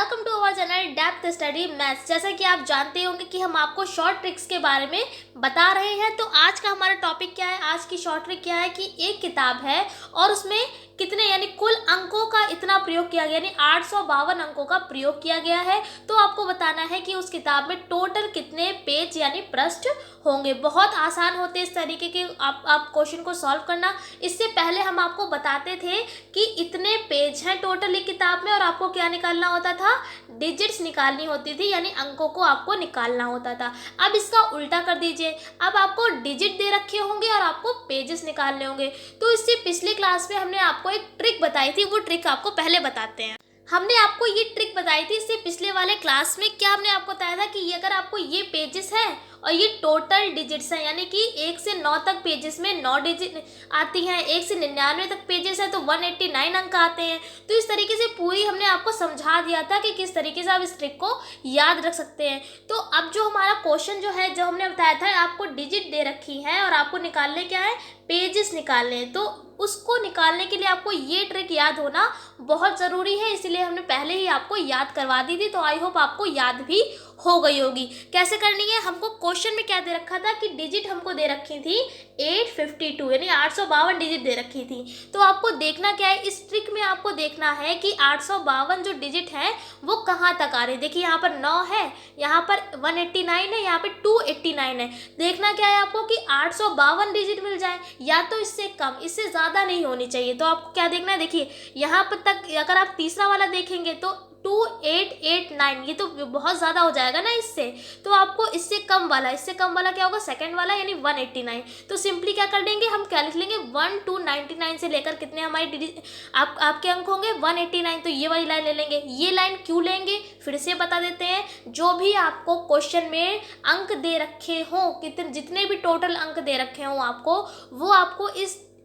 Welcome to our channel depth study maths. जैसा कि आप जानते होंगे कि हम आपको शॉर्ट ट्रिक्स के बारे में बता रहे हैं। तो आज का हमारा टॉपिक क्या है, आज की शॉर्ट ट्रिक क्या है कि एक किताब है और उसमें कितने यानी कुल अंकों का इतना प्रयोग किया गया, यानी 852 अंकों का प्रयोग किया गया है। तो आपको बताना है कि उस किताब में टोटल कितने पेज यानी पृष्ठ होंगे। बहुत आसान होते इस तरीके के आप क्वेश्चन को सॉल्व करना। इससे पहले हम आपको बताते थे कि इतने पेज हैं टोटल एक किताब में और आपको क्या निकालना होता था, डिजिट्स निकालनी होती थी, यानी अंकों को आपको निकालना होता था। अब इसका उल्टा कर दीजिए, अब आपको डिजिट दे रखे होंगे और आपको पेजेस निकालने होंगे। तो इससे पिछले क्लास में हमने आपको एक ट्रिक बताई थी, वो ट्रिक आपको पहले बताते हैं। हमने आपको ये ट्रिक बताई थी इससे पिछले वाले क्लास में। क्या हमने आपको बताया था कि ये अगर आपको ये पेजेस हैं और ये टोटल डिजिट्स हैं, यानी कि 1 से 9 तक पेजेस में 9 डिजिट आती हैं, 1 से 99 तक पेजेस हैं तो 189 अंक आते हैं। तो इस तरीके से पूरी हमने आपको समझा दिया था कि किस तरीके से आप इस ट्रिक को याद रख सकते हैं। तो अब जो हमारा क्वेश्चन जो है, जो हमने बताया था आपको डिजिट दे रखी है और आपको निकालने क्या है, पेजेस निकालने हैं। तो उसको निकालने के लिए आपको ये ट्रिक याद होना बहुत ज़रूरी है, इसीलिए हमने पहले ही आपको याद करवा दी थी। तो आई होप आपको याद भी हो गई होगी। कैसे करनी है, हमको क्वेश्चन में क्या दे रखा था कि डिजिट हमको दे रखी थी 852, यानी 852 डिजिट दे रखी थी। तो आपको देखना क्या है, इस ट्रिक में आपको देखना है कि 852 जो डिजिट है वो कहाँ तक आ रही है। देखिए यहाँ पर 9 है, यहाँ पर 189 है, यहाँ पे 289 है। देखना क्या है आपको कि 852 डिजिट मिल जाए, या तो इससे कम, इससे ज़्यादा नहीं होनी चाहिए। तो आपको क्या देखना है, देखिए यहाँ पर तक अगर आप तीसरा वाला देखेंगे तो 2889, ये तो बहुत ज़्यादा हो जाएगा ना इससे। तो आपको इससे कम वाला क्या होगा, सेकंड वाला यानी 189। तो सिंपली क्या कर लेंगे, हम क्या लिख लेंगे 1 to 99 से लेकर कितने हमारी आपके अंक होंगे 189। तो ये वाली लाइन ले लेंगे। ये लाइन क्यों लेंगे फिर से बता देते हैं। जो भी आपको क्वेश्चन में अंक दे रखे हों, कितने जितने भी टोटल अंक दे रखे हों आपको, वो आपको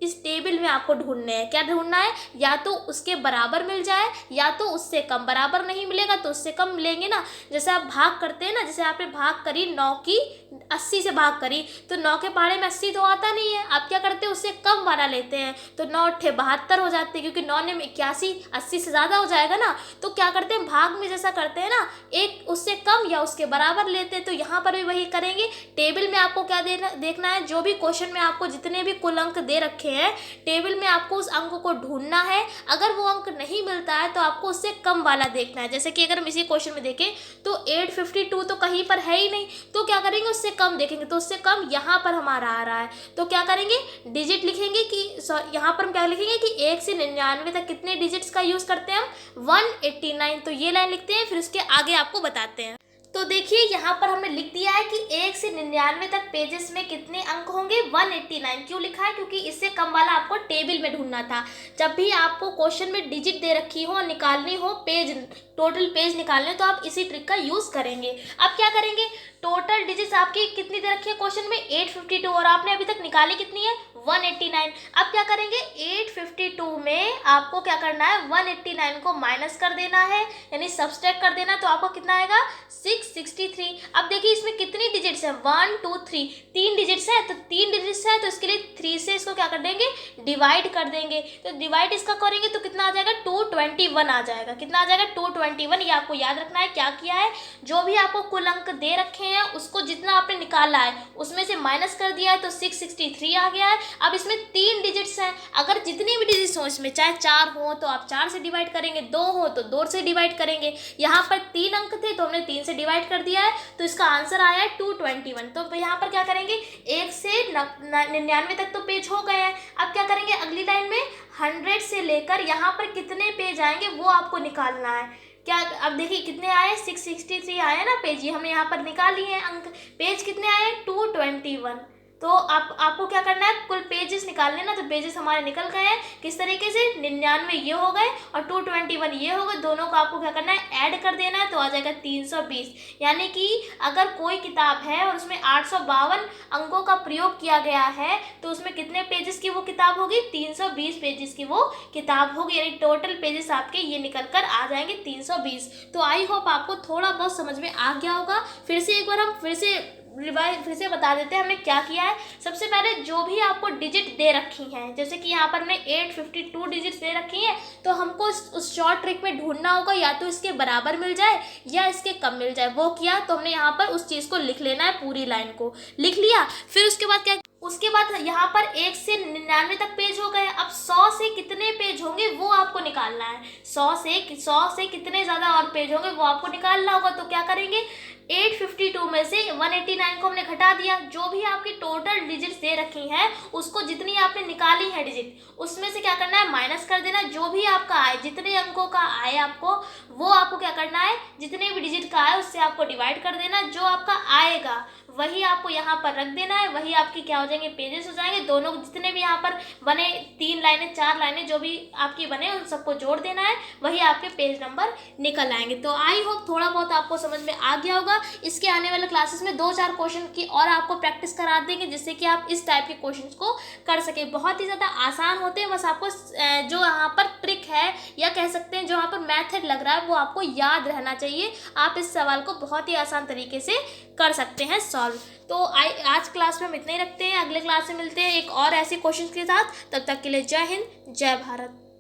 इस टेबल में आपको ढूंढने हैं। क्या ढूंढना है, या तो उसके बराबर मिल जाए या तो उससे कम। बराबर नहीं मिलेगा तो उससे कम मिलेंगे ना। जैसे आप भाग करते हैं ना, जैसे आपने भाग करी 9 की 80 से भाग करी, तो 9 के पहाड़े में 80 तो आता नहीं है। आप क्या करते हैं, उससे कम वाला लेते हैं। तो 9 अट्ठे 72 हो जाते हैं, क्योंकि 9 ने 81, 80 से ज़्यादा हो जाएगा ना। तो क्या करते हैं, भाग में जैसा करते हैं ना, एक उससे कम या उसके बराबर लेते हैं। तो यहाँ पर भी वही करेंगे। टेबल में आपको क्या देखना है, जो भी क्वेश्चन में आपको जितने भी कुल अंक दे रखे हैं, टेबल में आपको उस अंक को ढूंढना है। अगर वो अंक नहीं मिलता है तो आपको उससे कम वाला देखना है। जैसे कि अगर हम इसी क्वेश्चन में देखें तो 852 तो कहीं पर है ही नहीं, तो क्या करेंगे, उससे कम देखेंगे। तो उससे कम यहाँ पर हमारा आ रहा है, तो क्या करेंगे, डिजिट लिखेंगे कि यहाँ पर हम क्या लिखेंगे कि 1 से 99 तक कितने डिजिट्स का यूज़ करते हैं हम, 189। तो ये लाइन लिखते हैं, फिर उसके आगे आपको बताते हैं। तो देखिए यहाँ पर हमने लिख दिया है कि 1 से 99 तक पेजेस में कितने अंक होंगे, 189। क्यों लिखा है, क्योंकि इससे कम वाला आपको टेबल में ढूंढना था। जब भी आपको क्वेश्चन में डिजिट दे रखी हो, निकालनी हो पेज, टोटल पेज निकालने, तो आप इसी ट्रिक का यूज़ करेंगे। अब क्या करेंगे, टोटल डिजिट्स आपकी कितनी दे रखी है क्वेश्चन में, 852, और आपने अभी तक निकाली कितनी है, 189। अब क्या करेंगे, 852 में आपको क्या करना है, 189 को माइनस कर देना है, यानी सब्सट्रैक्ट कर देना। तो आपको कितना आएगा, 663। अब देखिए इसमें कितनी डिजिट्स हैं, 1 2 3, 3 डिजिट्स है। तो 3 डिजिट्स है तो इसके लिए 3 से इसको क्या कर देंगे, डिवाइड कर देंगे। तो डिवाइड इसका करेंगे तो कितना आ जाएगा, 221 आ जाएगा। कितना आ जाएगा, 221। ये आपको याद रखना है। क्या किया है, जो भी आपको कुल अंक दे रखे हैं उसको जितना आपने निकाला है उसमें से माइनस कर दिया है, तो 663 आ गया है। अब इसमें 3 डिजिट्स हैं, अगर जितनी भी डिजिट्स हो इसमें, चाहे 4 हो तो आप 4 से डिवाइड करेंगे, 2 हो तो 2 से डिवाइड करेंगे। यहाँ पर 3 अंक थे तो हमने 3 से डिवाइड कर दिया है, तो इसका आंसर आया है 221। तो यहाँ पर क्या करेंगे, 1 से 99 तक तो पेज हो गए हैं। अब क्या करेंगे, अगली लाइन में 100 से लेकर यहाँ पर कितने पेज आएंगे वो आपको निकालना है। क्या, अब देखिए कितने आए, 663 आए ना पेज, ये हमने यहाँ पर निकाल लिए हैं अंक। पेज कितने आए, 221। तो आपको क्या करना है, कुल पेजेस निकालने ना। तो पेजेस हमारे निकल गए हैं, किस तरीके से, 99 ये हो गए और 221 ये हो गए। दोनों को आपको क्या करना है, ऐड कर देना है, तो आ जाएगा 320। यानी कि अगर कोई किताब है और उसमें 852 अंकों का प्रयोग किया गया है, तो उसमें कितने पेजेस की वो किताब होगी, 320 पेजेस की वो किताब होगी। यानी टोटल पेजेस आपके ये निकल कर आ जाएंगे 320। तो आई होप आपको थोड़ा बहुत समझ में आ गया होगा। फिर से एक बार हम फिर से रिवाइज फिर से बता देते हैं हमने क्या किया है। सबसे पहले जो भी आपको डिजिट दे रखी हैं, जैसे कि यहाँ पर हमने 852 डिजिट्स दे रखी हैं, तो हमको उस शॉर्ट ट्रिक में ढूंढना होगा या तो इसके बराबर मिल जाए या इसके कम मिल जाए। वो किया तो हमने यहाँ पर उस चीज़ को लिख लेना है, पूरी लाइन को लिख लिया। फिर उसके बाद क्या, उसके बाद यहाँ पर 1 से 99 तक पेज हो गए। अब 100 से कितने पेज होंगे वो आपको निकालना है। 100 से कितने ज़्यादा और पेज होंगे वो आपको निकालना होगा। तो क्या करेंगे, 852 में से 189 को हमने घटा दिया। जो भी आपकी टोटल डिजिट्स दे रखी हैं उसको जितनी आपने निकाली है डिजिट, उसमें से क्या करना है, माइनस कर देना। जो भी आपका आए, जितने अंकों का आए आपको, वो आपको क्या करना है, जितने भी डिजिट का आए उससे आपको डिवाइड कर देना। जो आपका आएगा वही आपको यहाँ पर रख देना है, वही आपकी क्या हो जाएंगे, पेजेस हो जाएंगे। दोनों जितने भी यहाँ पर बने 3 लाइनें 4 लाइनें जो भी आपकी बने उन सबको जोड़ देना है, वही आपके पेज नंबर निकल आएंगे। तो आई होप थोड़ा बहुत आपको समझ में आ गया होगा। इसके आने वाले क्लासेस में 2-4 क्वेश्चन की और आपको प्रैक्टिस करा देंगे जिससे कि आप इस टाइप के क्वेश्चन को कर सके। बहुत ही ज़्यादा आसान होते हैं, बस आपको जो यहाँ पर ट्रिक है या कह सकते हैं जो यहाँ पर मैथड लग रहा है वो आपको याद रहना चाहिए। आप इस सवाल को बहुत ही आसान तरीके से कर सकते हैं सॉल्व। तो आज क्लास में हम इतना ही रखते हैं, अगले क्लास में मिलते हैं एक और ऐसे क्वेश्चन के साथ। तब तक के लिए जय हिंद, जय भारत।